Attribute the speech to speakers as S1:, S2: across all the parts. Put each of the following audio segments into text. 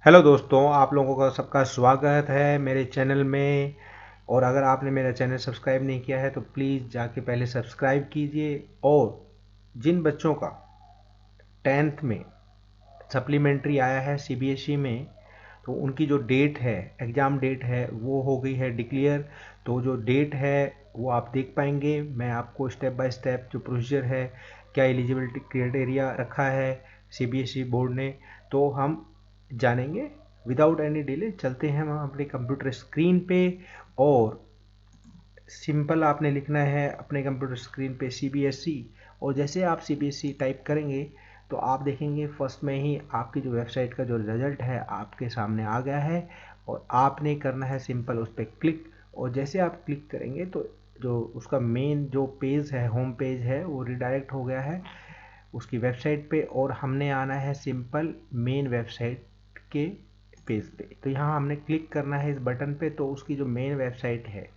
S1: Hello दोस्तों, आप लोगों का सबका स्वागत है मेरे चैनल में। और अगर आपने मेरा चैनल सब्सक्राइब नहीं किया है तो प्लीज़ जाके पहले सब्सक्राइब कीजिए। और जिन बच्चों का 10th में सप्लीमेंट्री आया है सीबीएसई में, तो उनकी जो डेट है, एग्ज़ाम डेट है, वो हो गई है डिक्लेयर। तो जो डेट है वो आप देख पाएंगे। मैं आपको स्टेप बाय स्टेप जो प्रोसीजर है, क्या एलिजिबिलिटी क्राइटेरिया रखा है सीबीएसई बोर्ड ने, तो हम जानेंगे। विदाउट एनी डिले चलते हैं हम अपने कंप्यूटर स्क्रीन पे। और सिंपल आपने लिखना है अपने कंप्यूटर स्क्रीन पे सीबीएसई। और जैसे आप सीबीएसई टाइप करेंगे तो आप देखेंगे फर्स्ट में ही आपकी जो वेबसाइट का जो रिज़ल्ट है आपके सामने आ गया है। और आपने करना है सिंपल उस पर क्लिक। और जैसे आप क्लिक करेंगे तो जो उसका मेन जो पेज है, होम पेज है, वो रिडायरेक्ट हो गया है उसकी वेबसाइट पे। और हमने आना है सिंपल मेन वेबसाइट के पेज पे। तो यहाँ हमने क्लिक करना है इस बटन पे, तो उसकी जो मेन वेबसाइट है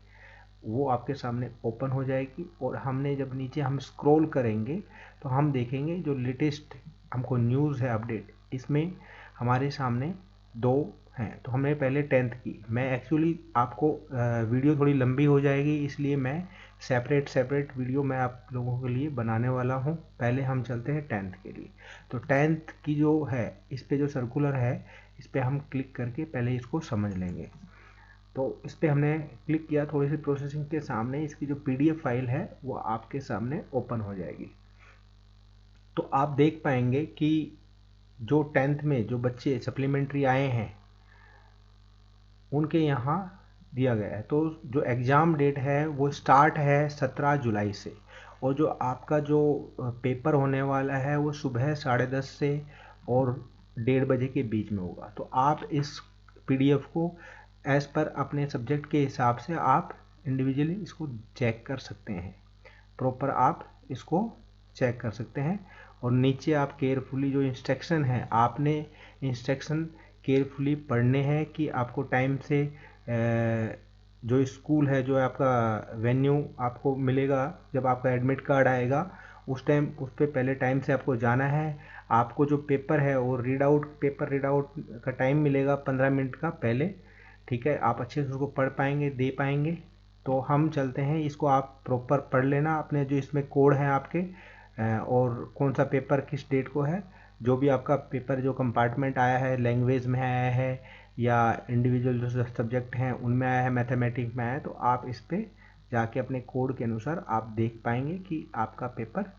S1: वो आपके सामने ओपन हो जाएगी। और हमने जब नीचे हम स्क्रॉल करेंगे तो हम देखेंगे जो लेटेस्ट हमको न्यूज़ है अपडेट, इसमें हमारे सामने दो हैं। तो हमने पहले 10th की, मैं एक्चुअली आपको वीडियो थोड़ी लंबी हो जाएगी इसलिए मैं सेपरेट सेपरेट वीडियो मैं आप लोगों के लिए बनाने वाला हूँ। पहले हम चलते हैं 10th के लिए। तो 10th की जो है, इस पे जो सर्कुलर है, इस पे हम क्लिक करके पहले इसको समझ लेंगे। तो इस पर हमने क्लिक किया, थोड़ी सी प्रोसेसिंग के सामने इसकी जो पीडीएफ फाइल है वो आपके सामने ओपन हो जाएगी। तो आप देख पाएंगे कि जो 10th में जो बच्चे सप्लीमेंट्री आए हैं उनके यहाँ दिया गया है। तो जो एग्ज़ाम डेट है वो स्टार्ट है 17 जुलाई से। और जो आपका जो पेपर होने वाला है वो सुबह 10:30 से और 1:30 बजे के बीच में होगा। तो आप इस पीडीएफ को एज़ पर अपने सब्जेक्ट के हिसाब से आप इंडिविजुअली इसको चेक कर सकते हैं। प्रॉपर आप इसको चेक कर सकते हैं। और नीचे आप केयरफुली जो इंस्ट्रक्शन है, आपने इंस्ट्रक्शन केयरफुली पढ़ने हैं कि आपको टाइम से जो स्कूल है, जो आपका वेन्यू आपको मिलेगा जब आपका एडमिट कार्ड आएगा, उस टाइम उस पर पहले टाइम से आपको जाना है। आपको जो पेपर है वो पेपर रीड आउट का टाइम मिलेगा 15 मिनट का पहले। ठीक है, आप अच्छे से उसको पढ़ पाएंगे, दे पाएंगे। तो हम चलते हैं, इसको आप प्रॉपर पढ़ लेना अपने जो इसमें कोड हैं आपके, और कौन सा पेपर किस डेट को है। जो भी आपका पेपर जो कंपार्टमेंट आया है, लैंग्वेज में आया है या इंडिविजुअल जो सब्जेक्ट हैं उनमें आया है, मैथमेटिक्स में आया है, तो आप इस पर जाके अपने कोड के अनुसार आप देख पाएंगे कि आपका पेपर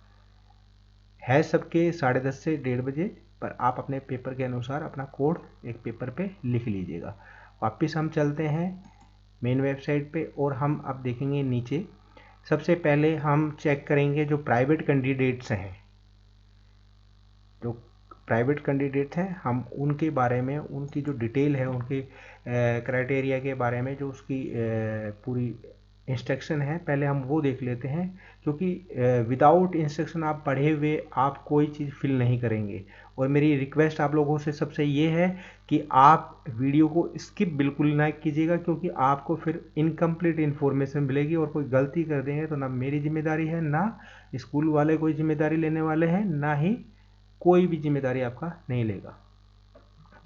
S1: है सबके 10:30 से 1:30 बजे। पर आप अपने पेपर के अनुसार अपना कोड एक पेपर पे लिख लीजिएगा। वापस हम चलते हैं मेन वेबसाइट पे और हम अब देखेंगे नीचे। सबसे पहले हम चेक करेंगे जो प्राइवेट कैंडिडेट्स हैं, जो प्राइवेट कैंडिडेट हैं, हम उनके बारे में, उनकी जो डिटेल है, उनके क्राइटेरिया के बारे में जो उसकी पूरी इंस्ट्रक्शन है, पहले हम वो देख लेते हैं। क्योंकि विदाउट इंस्ट्रक्शन आप पढ़े हुए आप कोई चीज़ फिल नहीं करेंगे। और मेरी रिक्वेस्ट आप लोगों से सबसे ये है कि आप वीडियो को स्किप बिल्कुल ना कीजिएगा, क्योंकि आपको फिर इनकम्प्लीट इन्फॉर्मेशन मिलेगी और कोई गलती कर देंगे तो ना मेरी जिम्मेदारी है, ना स्कूल वाले कोई जिम्मेदारी लेने वाले हैं, ना ही कोई भी जिम्मेदारी आपका नहीं लेगा।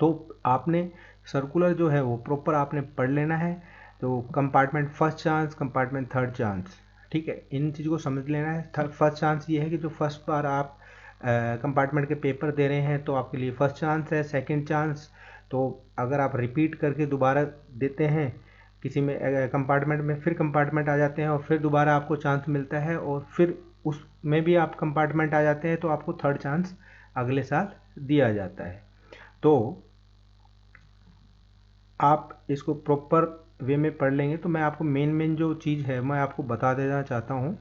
S1: तो आपने सर्कुलर जो है वो प्रॉपर आपने पढ़ लेना है। तो compartment first chance, compartment third chance, ठीक है, इन चीज़ को समझ लेना है। फर्स्ट चांस ये है कि जो फर्स्ट बार आप कंपार्टमेंट के पेपर दे रहे हैं तो आपके लिए फर्स्ट चांस है। सेकंड चांस, तो अगर आप रिपीट करके दोबारा देते हैं किसी में कंपार्टमेंट में, फिर कंपार्टमेंट आ जाते हैं और फिर दोबारा आपको चांस मिलता है और फिर उसमें भी आप कंपार्टमेंट आ जाते हैं तो आपको थर्ड चांस अगले साल दिया जाता है। तो आप इसको प्रॉपर वे में पढ़ लेंगे। तो मैं आपको मेन मेन जो चीज़ है मैं आपको बता देना चाहता हूँ।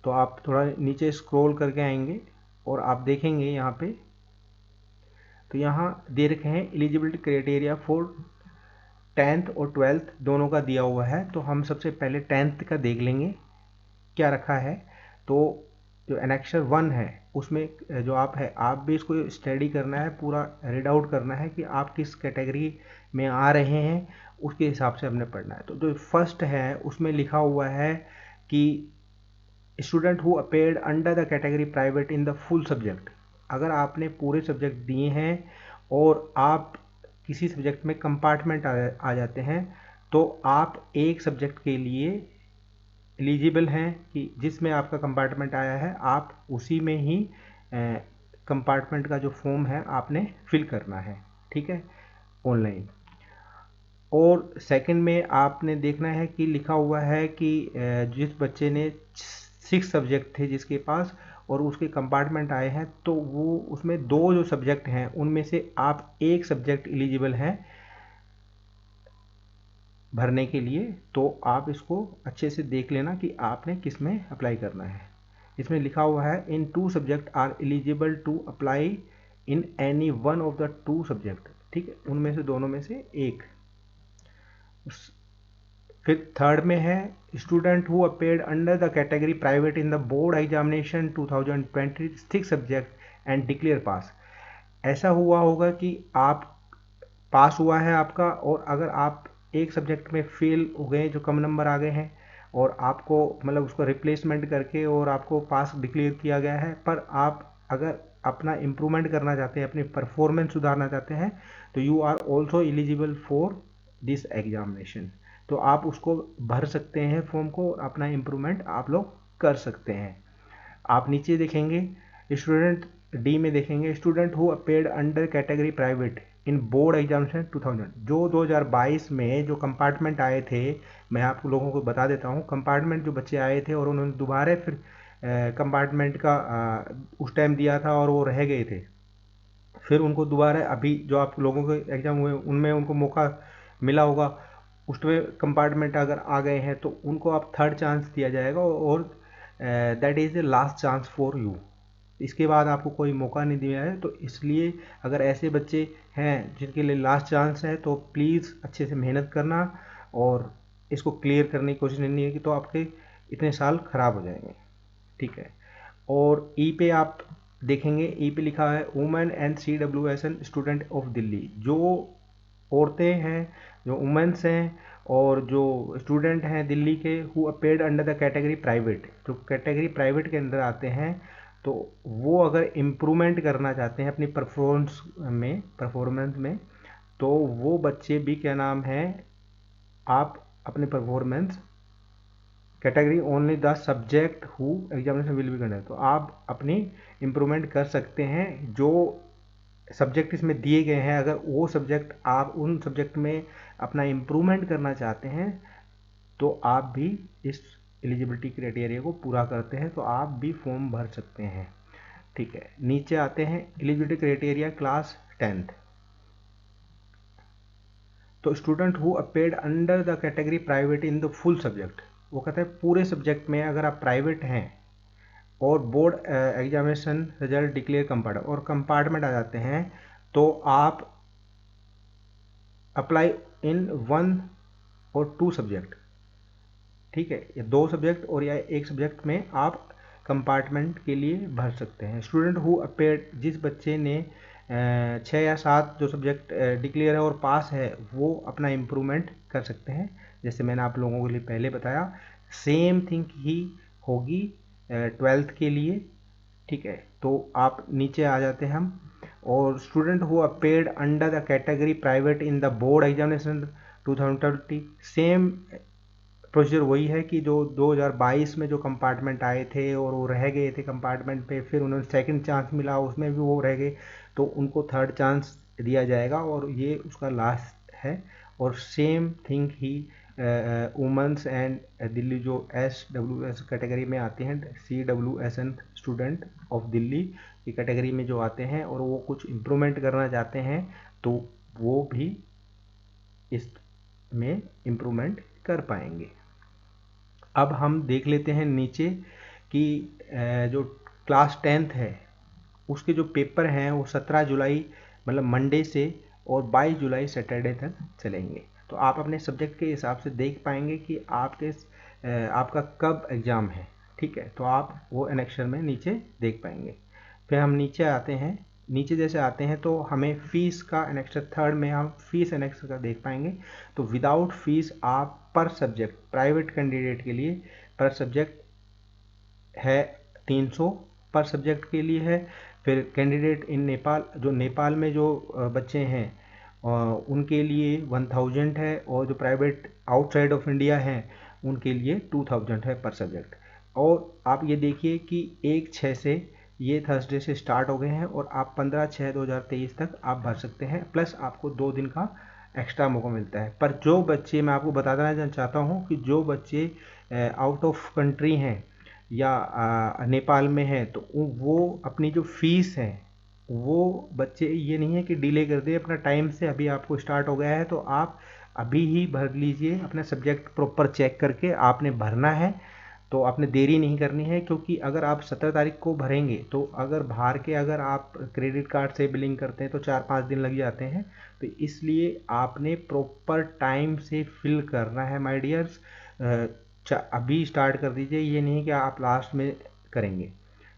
S1: तो आप थोड़ा नीचे स्क्रॉल करके आएंगे और आप देखेंगे यहाँ पे, तो यहाँ दे रखे हैं एलिजिबिलिटी क्राइटेरिया फॉर 10th और 12th दोनों का दिया हुआ है। तो हम सबसे पहले 10th का देख लेंगे क्या रखा है। तो जो एनेक्सर 1 है उसमें जो आप है, आप भी इसको स्टडी करना है, पूरा रीड आउट करना है कि आप किस कैटेगरी में आ रहे हैं, उसके हिसाब से हमने पढ़ना है। तो जो फर्स्ट है उसमें लिखा हुआ है कि student who appeared under the category private in the full subject, अगर आपने पूरे सब्जेक्ट दिए हैं और आप किसी सब्जेक्ट में कंपार्टमेंट आ जाते हैं, तो आप एक सब्जेक्ट के लिए एलिजिबल हैं कि जिसमें आपका कंपार्टमेंट आया है आप उसी में ही कंपार्टमेंट का जो फॉर्म है आपने फिल करना है, ठीक है, ऑनलाइन। और सेकंड में आपने देखना है कि लिखा हुआ है कि जिस बच्चे ने 6 सब्जेक्ट थे जिसके पास और उसके कंपार्टमेंट आए हैं, तो वो उसमें 2 जो सब्जेक्ट हैं उनमें से आप एक सब्जेक्ट एलिजिबल हैं भरने के लिए। तो आप इसको अच्छे से देख लेना कि आपने किस में अप्लाई करना है। इसमें लिखा हुआ है in 2 subject are eligible to apply in any one of the 2 subject, ठीक है, उनमें से दोनों में से एक। फिर थर्ड में है student who appeared under the category private in the board examination 2026 subject and declare pass. ऐसा हुआ होगा कि आप पास हुआ है आपका, और अगर आप एक सब्जेक्ट में फेल हो गए, जो कम नंबर आ गए हैं, और आपको मतलब उसको रिप्लेसमेंट करके और आपको पास डिक्लेयर किया गया है, पर आप अगर अपना इम्प्रूवमेंट करना चाहते हैं, अपनी परफॉर्मेंस सुधारना चाहते हैं, तो you are also eligible for this examination. तो आप उसको भर सकते हैं फॉर्म को और अपना इम्प्रूवमेंट आप लोग कर सकते हैं। आप नीचे देखेंगे स्टूडेंट डी में देखेंगे student who appeared under category private in board examination 2000, जो 2022 में जो कंपार्टमेंट आए थे, मैं आप लोगों को बता देता हूँ, कंपार्टमेंट जो बच्चे आए थे और उन्होंने दोबारा फिर कंपार्टमेंट का उस टाइम दिया था और वो रह गए थे, फिर उनको दोबारा अभी जो आप लोगों के एग्ज़ाम हुए उनमें उनको मौका मिला होगा, उसमें कंपार्टमेंट अगर आ गए हैं तो उनको आप थर्ड चांस दिया जाएगा, और that is the last chance for you. इसके बाद आपको कोई मौका नहीं दिया है। तो इसलिए अगर ऐसे बच्चे हैं जिनके लिए लास्ट चांस है, तो प्लीज़ अच्छे से मेहनत करना और इसको क्लियर करने की कोशिश नहीं है कि तो आपके इतने साल ख़राब हो जाएंगे, ठीक है। और ई पे आप देखेंगे, ई पे लिखा है women and CWSN student of Delhi. जो औरतें हैं, जो वुमेन्स हैं और जो स्टूडेंट हैं दिल्ली के, who appeared under the category private, जो कैटेगरी प्राइवेट के अंदर आते हैं, तो वो अगर इम्प्रूवमेंट करना चाहते हैं अपनी परफॉर्मेंस में, तो वो बच्चे भी क्या नाम है, आप अपने performance category only the subject who examination will be conduct, तो आप अपनी इम्प्रूवमेंट कर सकते हैं। जो सब्जेक्ट इसमें दिए गए हैं, अगर वो सब्जेक्ट आप उन सब्जेक्ट में अपना इम्प्रूवमेंट करना चाहते हैं, तो आप भी इस एलिजिबिलिटी क्राइटेरिया को पूरा करते हैं, तो आप भी फॉर्म भर सकते हैं, ठीक है। नीचे आते हैं एलिजिबिलिटी क्राइटेरिया क्लास 10th। तो student who appeared under the category private in the full subject, वो कहता है पूरे सब्जेक्ट में अगर आप प्राइवेट हैं और board examination result declare compartment और कंपार्टमेंट आ जाते हैं, तो आप अप्लाई इन 1 और 2 सब्जेक्ट, ठीक है, या 2 सब्जेक्ट और या एक सब्जेक्ट में आप कंपार्टमेंट के लिए भर सकते हैं। स्टूडेंट हु अपेयर्ड, जिस बच्चे ने 6 या 7 जो सब्जेक्ट डिक्लेयर है और पास है, वो अपना इम्प्रूवमेंट कर सकते हैं। जैसे मैंने आप लोगों के लिए पहले बताया, सेम थिंग ही होगी 12th के लिए, ठीक है। तो आप नीचे आ जाते हैं हम, और student who appeared under the category private in the board examination 2020, same procedure वही है कि जो 2022 में जो कंपार्टमेंट आए थे और वो रह गए थे कंपार्टमेंट पे, फिर उन्हें सेकंड चांस मिला, उसमें भी वो रह गए, तो उनको थर्ड चांस दिया जाएगा और ये उसका लास्ट है। और same thing he women's and Delhi जो SWS कैटेगरी में आते हैं, CWSN स्टूडेंट ऑफ दिल्ली की कैटेगरी में जो आते हैं और वो कुछ इम्प्रूवमेंट करना चाहते हैं, तो वो भी इसमें इम्प्रूवमेंट कर पाएंगे। अब हम देख लेते हैं नीचे कि जो क्लास 10th है उसके जो पेपर हैं वो 17 जुलाई मतलब मंडे से और 22 जुलाई सैटरडे तक चलेंगे। तो आप अपने सब्जेक्ट के हिसाब से देख पाएंगे कि आपका कब एग्ज़ाम है, ठीक है। तो आप वो एनेक्शन में नीचे देख पाएंगे। फिर हम नीचे आते हैं, नीचे जैसे आते हैं तो हमें फ़ीस का एनेक्स्टर थर्ड में हम फ़ीस एनेक्स्टर का देख पाएंगे। तो विदाउट फीस आप पर सब्जेक्ट प्राइवेट कैंडिडेट के लिए पर सब्जेक्ट है 300 पर सब्जेक्ट के लिए है, फिर कैंडिडेट इन नेपाल, जो नेपाल में जो बच्चे हैं उनके लिए 1000 है, और जो प्राइवेट आउटसाइड ऑफ इंडिया हैं उनके लिए 2000 है पर सब्जेक्ट। और आप ये देखिए कि 1/6 से ये थर्सडे से स्टार्ट हो गए हैं, और आप 15/6/2023 तक आप भर सकते हैं, प्लस आपको 2 दिन का एक्स्ट्रा मौका मिलता है। पर जो बच्चे, मैं आपको बताना चाहता हूँ कि जो बच्चे आउट ऑफ कंट्री हैं या नेपाल में हैं, तो वो अपनी जो फीस है, वो बच्चे ये नहीं है कि डिले कर दे अपना टाइम से, अभी आपको स्टार्ट हो गया है तो आप अभी ही भर लीजिए, अपना सब्जेक्ट प्रॉपर चेक करके आपने भरना है। तो आपने देरी नहीं करनी है, क्योंकि अगर आप 17 तारीख को भरेंगे तो अगर बाहर के, अगर आप क्रेडिट कार्ड से बिलिंग करते हैं तो 4-5 दिन लग जाते हैं। तो इसलिए आपने प्रॉपर टाइम से फिल करना है माय डियर्स। अभी स्टार्ट कर दीजिए, ये नहीं कि आप लास्ट में करेंगे।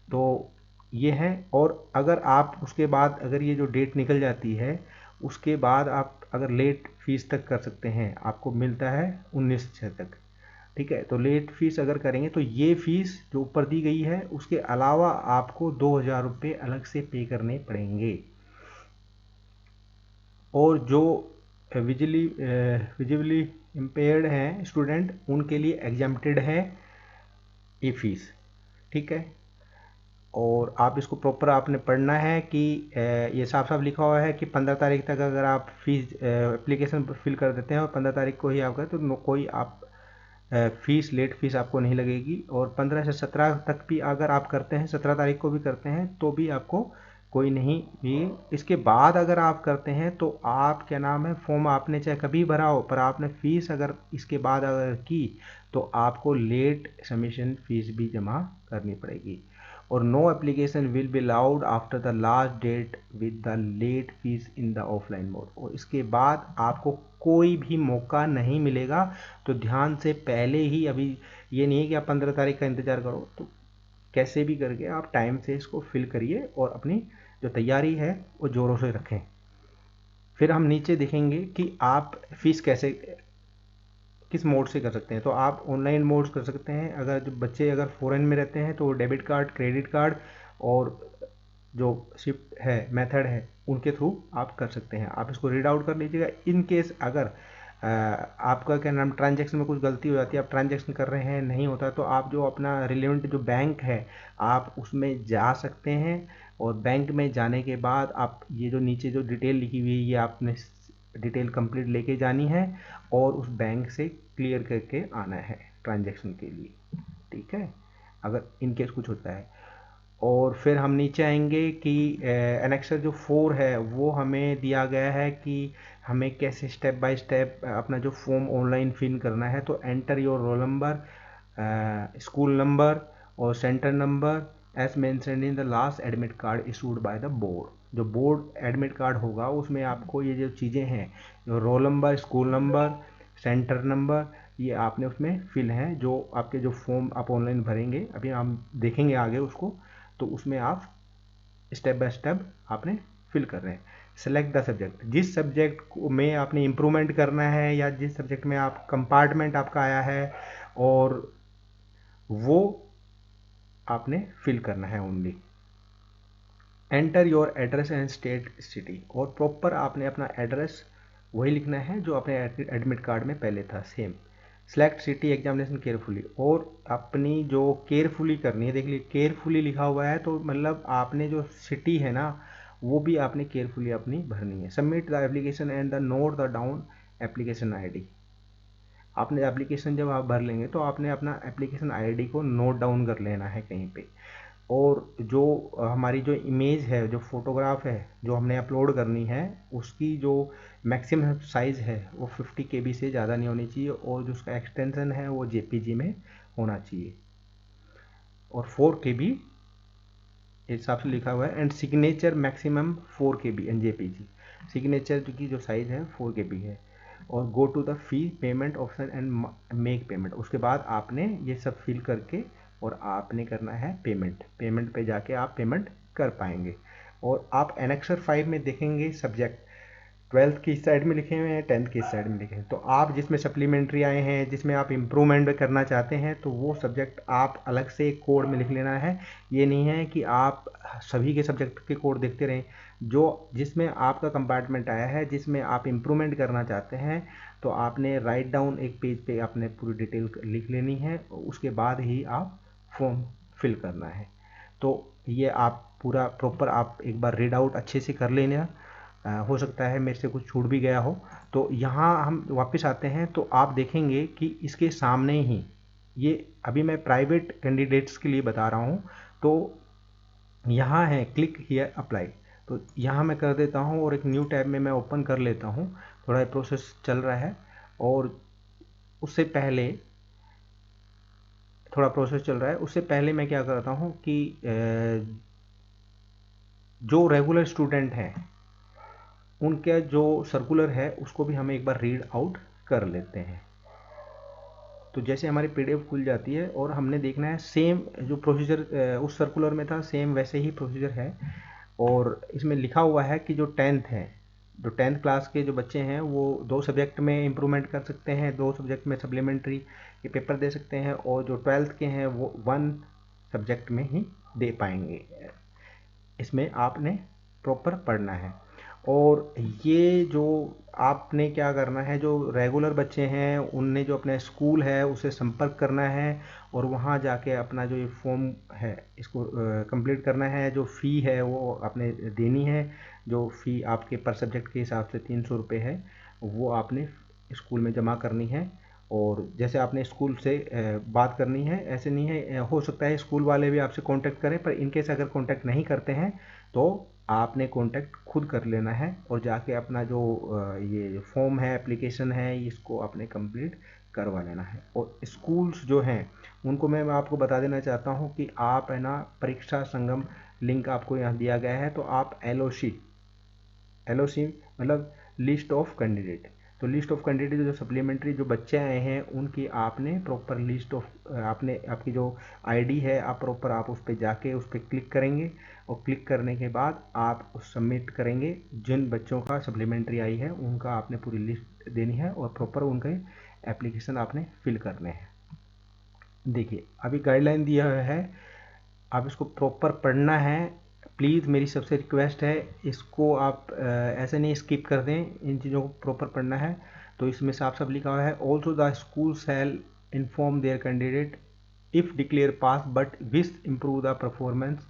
S1: तो ये है। और अगर आप उसके बाद, अगर ये जो डेट निकल जाती है उसके बाद आप अगर लेट फीस तक कर सकते हैं, आपको मिलता है 19/6 तक। ठीक है, तो लेट फीस अगर करेंगे तो ये फीस जो ऊपर दी गई है उसके अलावा आपको 2000 रुपये अलग से पे करने पड़ेंगे। और जो विजिबली इम्पेयर्ड हैं स्टूडेंट, उनके लिए एग्जाम्प्टेड है ये फीस। ठीक है, और आप इसको प्रॉपर आपने पढ़ना है कि ये साफ साफ लिखा हुआ है कि 15 तारीख तक अगर आप फीस एप्लीकेशन फिल कर देते हैं और 15 तारीख को ही आप करें तो कोई आप फीस, लेट फीस आपको नहीं लगेगी। और 15 से 17 तक भी अगर आप करते हैं, 17 तारीख को भी करते हैं तो भी आपको कोई नहीं भी। इसके बाद अगर आप करते हैं तो आप, क्या नाम है, फॉर्म आपने चाहे कभी भरा हो, पर आपने फीस अगर इसके बाद अगर की तो आपको लेट सबमिशन फीस भी जमा करनी पड़ेगी। और no application will be allowed after the last date with the late fee in the offline mode. और इसके बाद आपको कोई भी मौका नहीं मिलेगा। तो ध्यान से पहले ही, अभी ये नहीं है कि आप 15 तारीख का इंतज़ार करो, तो कैसे भी करके आप टाइम से इसको फिल करिए और अपनी जो तैयारी है वो ज़ोरों से रखें। फिर हम नीचे देखेंगे कि आप फीस कैसे, किस मोड से कर सकते हैं। तो आप ऑनलाइन मोड कर सकते हैं, अगर जो बच्चे अगर फॉरेन में रहते हैं तो डेबिट कार्ड, क्रेडिट कार्ड, और जो शिफ्ट है मेथड है उनके थ्रू आप कर सकते हैं। आप इसको रीड आउट कर लीजिएगा। इन केस अगर आपका, क्या नाम, ट्रांजैक्शन में कुछ गलती हो जाती है, आप ट्रांजैक्शन कर रहे हैं नहीं होता, तो आप जो अपना रिलेवेंट जो बैंक है आप उसमें जा सकते हैं। और बैंक में जाने के बाद आप ये जो नीचे जो डिटेल लिखी हुई है ये आपने डिटेल कंप्लीट लेके जानी है और उस बैंक से क्लियर करके आना है ट्रांजैक्शन के लिए। ठीक है, अगर इन केस कुछ होता है। और फिर हम नीचे आएंगे कि एनेक्सर जो 4 है वो हमें दिया गया है कि हमें कैसे स्टेप बाय स्टेप अपना जो फॉर्म ऑनलाइन फिल करना है। तो enter your roll number, school number और centre number as mentioned in the last admit card issued by the board. जो बोर्ड एडमिट कार्ड होगा उसमें आपको ये जो चीज़ें हैं, जो roll number, school number, centre number, ये आपने उसमें फिल हैं। जो आपके जो फॉर्म आप ऑनलाइन भरेंगे, अभी हम देखेंगे आगे उसको, तो उसमें आप स्टेप बाय स्टेप आपने फिल कर रहे हैं। सेलेक्ट द सब्जेक्ट, जिस सब्जेक्ट में आपने इम्प्रूवमेंट करना है या जिस सब्जेक्ट में आप कंपार्टमेंट आपका आया है, और वो आपने फिल करना है only. Enter your address and state city, और प्रॉपर आपने अपना एड्रेस वही लिखना है जो अपने एडमिट कार्ड में पहले था, same. Select city examination carefully, और अपनी जो केयरफुली करनी है, देख लीजिए केयरफुली लिखा हुआ है तो मतलब आपने जो सिटी है ना वो भी आपने केयरफुली अपनी भरनी है। Submit the application and the note the down application ID. आपने एप्लीकेशन जब आप भर लेंगे तो आपने अपना एप्लीकेशन आईडी को नोट डाउन कर लेना है कहीं पे। और जो हमारी जो इमेज है, जो फोटोग्राफ है जो हमने अपलोड करनी है, उसकी जो मैक्सिमम साइज़ है वो 50 KB से ज़्यादा नहीं होनी चाहिए, और जो उसका एक्सटेंशन है वो JPG में होना चाहिए, और 4 KB हिसाब से लिखा हुआ है। And signature maximum 4 KB and JPG। Signature की जो साइज़ है 4 KB है। और go to the fee payment option and make payment, उसके बाद आपने ये सब फिल करके और आपने करना है पेमेंट। पेमेंट पे जाके आप पेमेंट कर पाएंगे। और आप एनेक्सर 5 में देखेंगे सब्जेक्ट, ट्वेल्थ की इस साइड में लिखे हुए हैं, टेंथ की इस साइड में लिखे हैं। तो आप जिसमें सप्लीमेंट्री आए हैं, जिसमें आप इम्प्रूवमेंट करना चाहते हैं, तो वो सब्जेक्ट आप अलग से एक कोड में लिख लेना है। ये नहीं है कि आप सभी के सब्जेक्ट के कोड देखते रहें। जो जिसमें आपका कंपार्टमेंट आया है, जिसमें आप इम्प्रूवमेंट करना चाहते हैं, तो आपने राइट डाउन एक पेज पे आपने पूरी डिटेल लिख लेनी है, उसके बाद ही आप फॉर्म फिल करना है। तो ये आप पूरा प्रॉपर आप एक बार रीड आउट अच्छे से कर लेना। हो सकता है मेरे से कुछ छूट भी गया हो। तो यहाँ हम वापस आते हैं, तो आप देखेंगे कि इसके सामने ही ये अभी मैं प्राइवेट कैंडिडेट्स के लिए बता रहा हूँ। तो यहाँ है क्लिक हियर अप्लाई। तो यहाँ मैं कर देता हूँ और एक न्यू टैब में मैं ओपन कर लेता हूँ। थोड़ा प्रोसेस चल रहा है और उससे पहले थोड़ा प्रोसेस चल रहा है, उससे पहले मैं क्या करता हूँ कि जो रेगुलर स्टूडेंट हैं उनका जो सर्कुलर है उसको भी हम एक बार रीड आउट कर लेते हैं। तो जैसे हमारी पीडीएफ खुल जाती है और हमने देखना है सेम जो प्रोसीजर उस सर्कुलर में था, सेम वैसे ही प्रोसीजर है। और इसमें लिखा हुआ है कि जो टेंथ है, जो टेंथ क्लास के जो बच्चे हैं वो 2 सब्जेक्ट में इम्प्रूवमेंट कर सकते हैं, 2 सब्जेक्ट में सप्लीमेंट्री के पेपर दे सकते हैं, और जो ट्वेल्थ के हैं वो 1 सब्जेक्ट में ही दे पाएंगे। इसमें आपने प्रॉपर पढ़ना है। और ये जो आपने क्या करना है, जो रेगुलर बच्चे हैं उनने जो अपना स्कूल है उसे संपर्क करना है और वहाँ जाके अपना जो ये फॉर्म है इसको कंप्लीट करना है। जो फ़ी है वो आपने देनी है। जो फ़ी आपके पर सब्जेक्ट के हिसाब से 300 रुपये है, वो आपने स्कूल में जमा करनी है। और जैसे आपने स्कूल से बात करनी है, ऐसे नहीं है, हो सकता है स्कूल वाले भी आपसे कांटेक्ट करें, पर इनकेस अगर कांटेक्ट नहीं करते हैं तो आपने कांटेक्ट खुद कर लेना है और जाके अपना जो ये फॉर्म है, एप्लीकेशन है, इसको आपने कंप्लीट करवा लेना है। और स्कूल्स जो हैं उनको मैं आपको बता देना चाहता हूँ कि आप है ना, परीक्षा संगम लिंक आपको यहाँ दिया गया है। तो आप एलओसी मतलब लिस्ट ऑफ कैंडिडेट, तो लिस्ट ऑफ कैंडिडेट जो सप्लीमेंट्री जो बच्चे आए हैं उनकी आपने प्रॉपर लिस्ट ऑफ आपने आपकी जो आईडी है आप प्रॉपर आप उस पर जाके उस पर क्लिक करेंगे। और क्लिक करने के बाद आप सबमिट करेंगे। जिन बच्चों का सप्लीमेंट्री आई है उनका आपने पूरी लिस्ट देनी है और प्रॉपर उनके एप्लीकेशन आपने फिल करने हैं। देखिए अभी गाइडलाइन दिया है, आप इसको प्रॉपर पढ़ना है। प्लीज़ मेरी सबसे रिक्वेस्ट है, इसको आप ऐसे नहीं स्किप कर दें, इन चीज़ों को प्रॉपर पढ़ना है। तो इसमें साफ साफ लिखा हुआ है, also the school shall inform their candidate if declare pass but wish improve the performance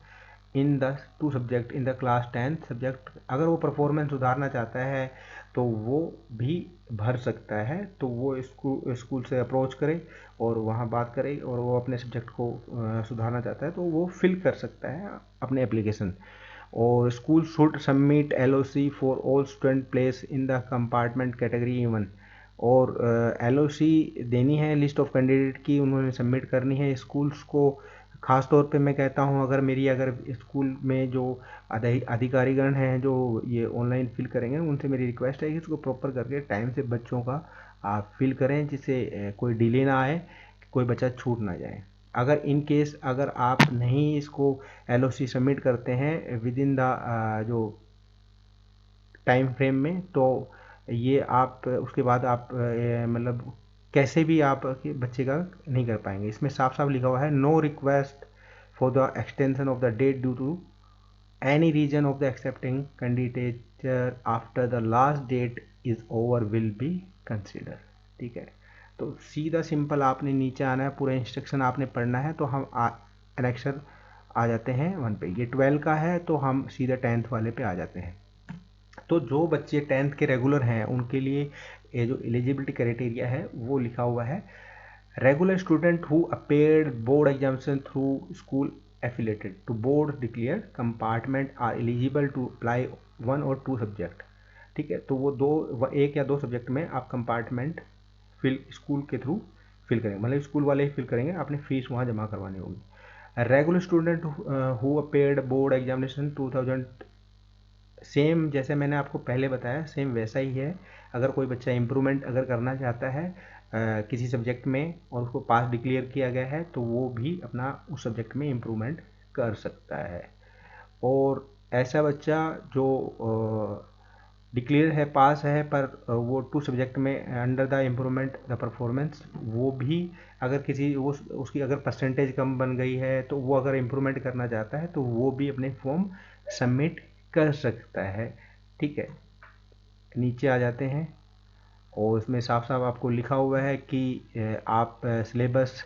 S1: in the 2 subject in the class 10 subject. अगर वो परफॉर्मेंस सुधारना चाहता है तो वो भी भर सकता है। तो वो स्कूल से अप्रोच करे और वहाँ बात करे, और वो अपने सब्जेक्ट को सुधारना चाहता है तो वो फिल कर सकता है अपने एप्लीकेशन। और school should submit LOC for all student place in the compartment category even. और एलओसी देनी है लिस्ट ऑफ कैंडिडेट की, उन्होंने सबमिट करनी है स्कूल्स को। ख़ास तौर पे मैं कहता हूँ, अगर स्कूल में जो अधिकारीगण हैं जो ये ऑनलाइन फिल करेंगे, उनसे मेरी रिक्वेस्ट है कि इसको प्रॉपर करके टाइम से बच्चों का आप फिल करें, जिससे कोई डिले ना आए, कोई बच्चा छूट ना जाए। अगर इन केस अगर आप नहीं इसको एलओसी सबमिट करते हैं विद इन द जो टाइम फ्रेम में, तो ये आप उसके बाद आप मतलब कैसे भी आप बच्चे का नहीं कर पाएंगे। इसमें साफ साफ लिखा हुआ है, no request for the extension of the date due to any reason of the accepting candidature after the last date is over will be consider. ठीक है, तो सीधा सिंपल आपने नीचे आना है, पूरा इंस्ट्रक्शन आपने पढ़ना है। तो हम एनेक्सर आ जाते हैं 1 पे। ये 12 का है तो हम सीधा 10th वाले पे आ जाते हैं। तो जो बच्चे 10th के रेगुलर हैं उनके लिए ये जो एलिजिबिलिटी क्राइटेरिया है वो लिखा हुआ है, regular student who appeared board examination through school affiliated to board declare compartment are eligible to apply 1 और 2 सब्जेक्ट। ठीक है, तो वो 1 या 2 सब्जेक्ट में आप कंपार्टमेंट फिल स्कूल के थ्रू फिल करेंगे, मतलब स्कूल वाले ही फिल करेंगे, आपने फीस वहाँ जमा करवानी होगी। Regular student who appeared board examination 2000, same जैसे मैंने आपको पहले बताया सेम वैसा ही है। अगर कोई बच्चा इम्प्रूवमेंट अगर करना चाहता है किसी सब्जेक्ट में और उसको पास डिक्लेयर किया गया है, तो वो भी अपना उस सब्जेक्ट में इम्प्रूवमेंट कर सकता है। और ऐसा बच्चा जो डिक्लेयर है, पास है, पर वो 2 सब्जेक्ट में under the improvement the performance, वो भी अगर किसी वो उसकी अगर परसेंटेज कम बन गई है तो वो अगर इम्प्रूवमेंट करना चाहता है तो वो भी अपने फॉर्म सबमिट कर सकता है। ठीक है, नीचे आ जाते हैं और इसमें साफ साफ आपको लिखा हुआ है कि आप सिलेबस,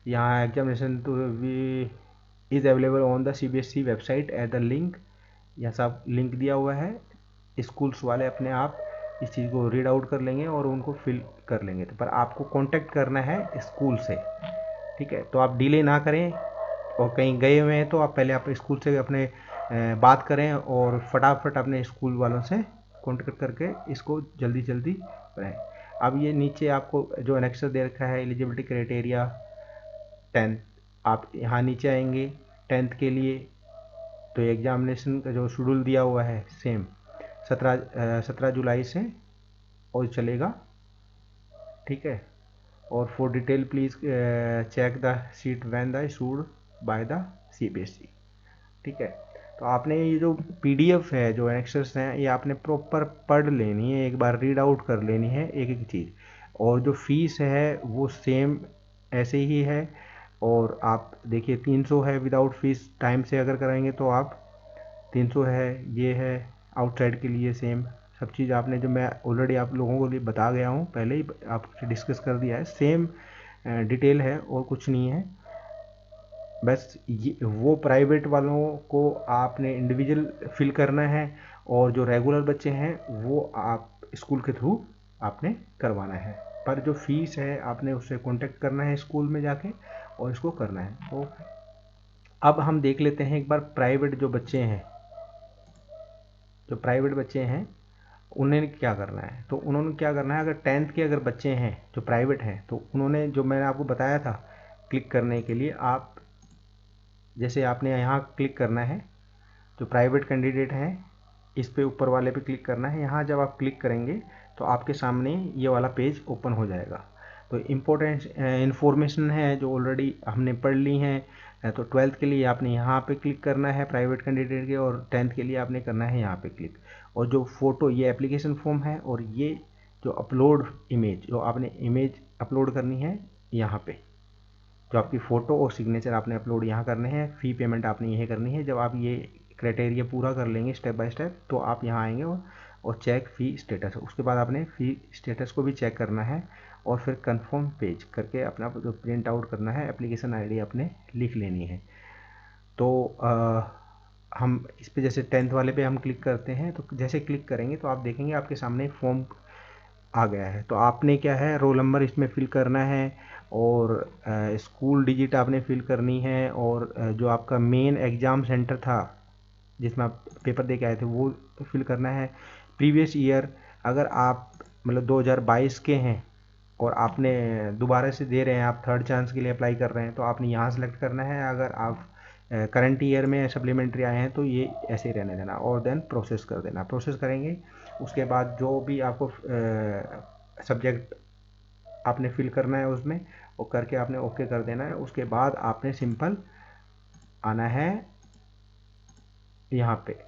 S1: यहाँ एग्जामिनेशन तो we is available on the CBSE website at the link, यहाँ सब लिंक दिया हुआ है। स्कूल्स वाले अपने आप इस चीज़ को रीड आउट कर लेंगे और उनको फिल कर लेंगे, तो पर आपको कांटेक्ट करना है स्कूल से। ठीक है, तो आप डिले ना करें, और कहीं गए हुए हैं तो आप पहले आप स्कूल से अपने बात करें और फटाफट अपने स्कूल वालों से कांटेक्ट करके इसको जल्दी जल्दी करें। अब ये नीचे आपको जो एनेक्सर दे रखा है एलिजिबिलिटी क्राइटेरिया 10th, आप यहाँ नीचे आएंगे 10th के लिए, तो एग्जामिनेशन का जो शेड्यूल दिया हुआ है सेम 17 जुलाई से और चलेगा। ठीक है, और for detail please check the seat when the issued by the CBSE। ठीक है, तो आपने ये जो PDF है, जो एनेक्सर्स हैं, ये आपने प्रॉपर पढ़ लेनी है, एक बार रीड आउट कर लेनी है एक एक चीज़। और जो फीस है वो सेम ऐसे ही है, और आप देखिए 300 है विदाउट फीस, टाइम से अगर कराएंगे तो आप 300 है, ये है आउटसाइड के लिए सेम। सब चीज़ आपने जो मैं ऑलरेडी आप लोगों को लिए बता गया हूँ, पहले ही आपसे डिस्कस कर दिया है, सेम डिटेल है और कुछ नहीं है। बस ये वो प्राइवेट वालों को आपने इंडिविजुअल फिल करना है, और जो रेगुलर बच्चे हैं वो आप स्कूल के थ्रू आपने करवाना है। पर जो फीस है आपने उससे कांटेक्ट करना है स्कूल में जाके और इसको करना है। तो अब हम देख लेते हैं एक बार प्राइवेट जो बच्चे हैं, जो प्राइवेट बच्चे हैं उन्हें क्या करना है। तो उन्होंने क्या करना है, अगर 10th के अगर बच्चे हैं जो प्राइवेट हैं, तो उन्होंने जो मैंने आपको बताया था क्लिक करने के लिए, आप जैसे आपने यहाँ क्लिक करना है, जो प्राइवेट कैंडिडेट हैं इस पे ऊपर वाले पे क्लिक करना है। यहाँ जब आप क्लिक करेंगे तो आपके सामने ये वाला पेज ओपन हो जाएगा। तो इम्पोर्टेंट इन्फॉर्मेशन है जो ऑलरेडी हमने पढ़ ली हैं। तो 12th के लिए आपने यहाँ पे क्लिक करना है प्राइवेट कैंडिडेट के, और 10th के लिए आपने करना है यहाँ पे क्लिक। और जो फ़ोटो, ये एप्लीकेशन फॉर्म है, और ये जो अपलोड इमेज, जो आपने इमेज अपलोड करनी है यहाँ पे, जो आपकी फ़ोटो और सिग्नेचर आपने अपलोड यहाँ करने हैं। फ़ी पेमेंट आपने यही करनी है। जब आप ये क्राइटेरिया पूरा कर लेंगे स्टेप बाय स्टेप, तो आप यहाँ आएंगे और चेक फ़ी स्टेटस, उसके बाद आपने फ़ी स्टेटस को भी चेक करना है, और फिर कंफर्म पेज करके अपना जो प्रिंट आउट करना है, एप्लीकेशन आईडी आपने लिख लेनी है। तो हम इस पे जैसे 10th वाले पे हम क्लिक करते हैं, तो जैसे क्लिक करेंगे तो आप देखेंगे आपके सामने फॉर्म आ गया है। तो आपने क्या है, रोल नंबर इसमें फिल करना है, और स्कूल डिजिट आपने फिल करनी है, और जो आपका मेन एग्ज़ाम सेंटर था जिसमें आप पेपर दे के आए थे वो फिल करना है। प्रीवियस ईयर, अगर आप मतलब 2022 के हैं और आपने दोबारा से दे रहे हैं, आप थर्ड चांस के लिए अप्लाई कर रहे हैं, तो आपने यहाँ सेलेक्ट करना है। अगर आप करंट ईयर में सप्लीमेंट्री आए हैं तो ये ऐसे ही रहने देना, और देन प्रोसेस कर देना। प्रोसेस करेंगे, उसके बाद जो भी आपको सब्जेक्ट आपने फिल करना है उसमें, वो करके आपने ओके कर देना है। उसके बाद आपने सिंपल आना है यहाँ पे,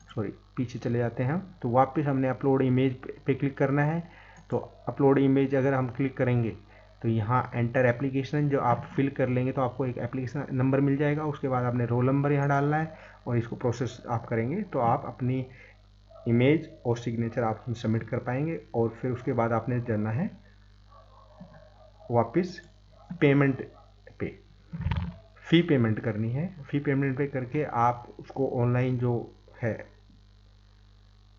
S1: सॉरी पीछे चले जाते हैं हम, तो वापस हमने अपलोड इमेज पे क्लिक करना है। तो अपलोड इमेज अगर हम क्लिक करेंगे तो यहाँ एंटर एप्लीकेशन जो आप फिल कर लेंगे तो आपको एक एप्लीकेशन नंबर मिल जाएगा। उसके बाद आपने रोल नंबर यहाँ डालना है, और इसको प्रोसेस आप करेंगे तो आप अपनी इमेज और सिग्नेचर आप सबमिट कर पाएंगे। और फिर उसके बाद आपने जाना है वापस पेमेंट पे, फ़ी पेमेंट करनी है। फ़ी पेमेंट पे करके आप उसको ऑनलाइन जो है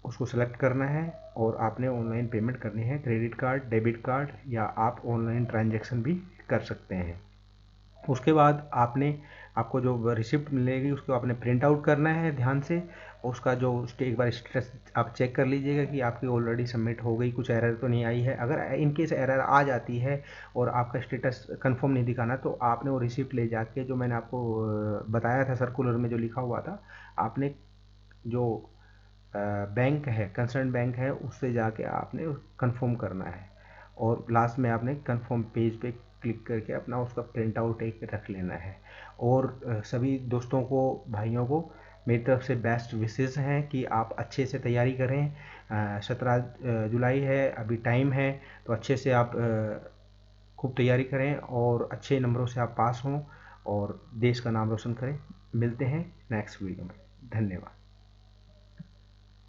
S1: उसको सेलेक्ट करना है, और आपने ऑनलाइन पेमेंट करनी है, क्रेडिट कार्ड, डेबिट कार्ड, या आप ऑनलाइन ट्रांजैक्शन भी कर सकते हैं। उसके बाद आपने, आपको जो रिसिप्ट मिलेगी उसको आपने प्रिंट आउट करना है ध्यान से। उसका जो एक बार स्टेटस आप चेक कर लीजिएगा कि आपकी ऑलरेडी सबमिट हो गई, कुछ एरर तो नहीं आई है। अगर इन केस एरर आ जाती है और आपका स्टेटस कंफर्म नहीं दिखाना, तो आपने वो रिसिप्ट ले जाके, जो मैंने आपको बताया था सर्कुलर में जो लिखा हुआ था, आपने जो बैंक है, कंसर्न बैंक है, उससे जाके आपने कंफर्म करना है, और लास्ट में आपने कंफर्म पेज पे क्लिक करके अपना उसका प्रिंट आउट एक रख लेना है। और सभी दोस्तों को, भाइयों को मेरी तरफ से बेस्ट विशेस हैं कि आप अच्छे से तैयारी करें। 17 जुलाई है, अभी टाइम है, तो अच्छे से आप खूब तैयारी करें और अच्छे नंबरों से आप पास हों और देश का नाम रोशन करें। मिलते हैं नेक्स्ट वीडियो में। धन्यवाद।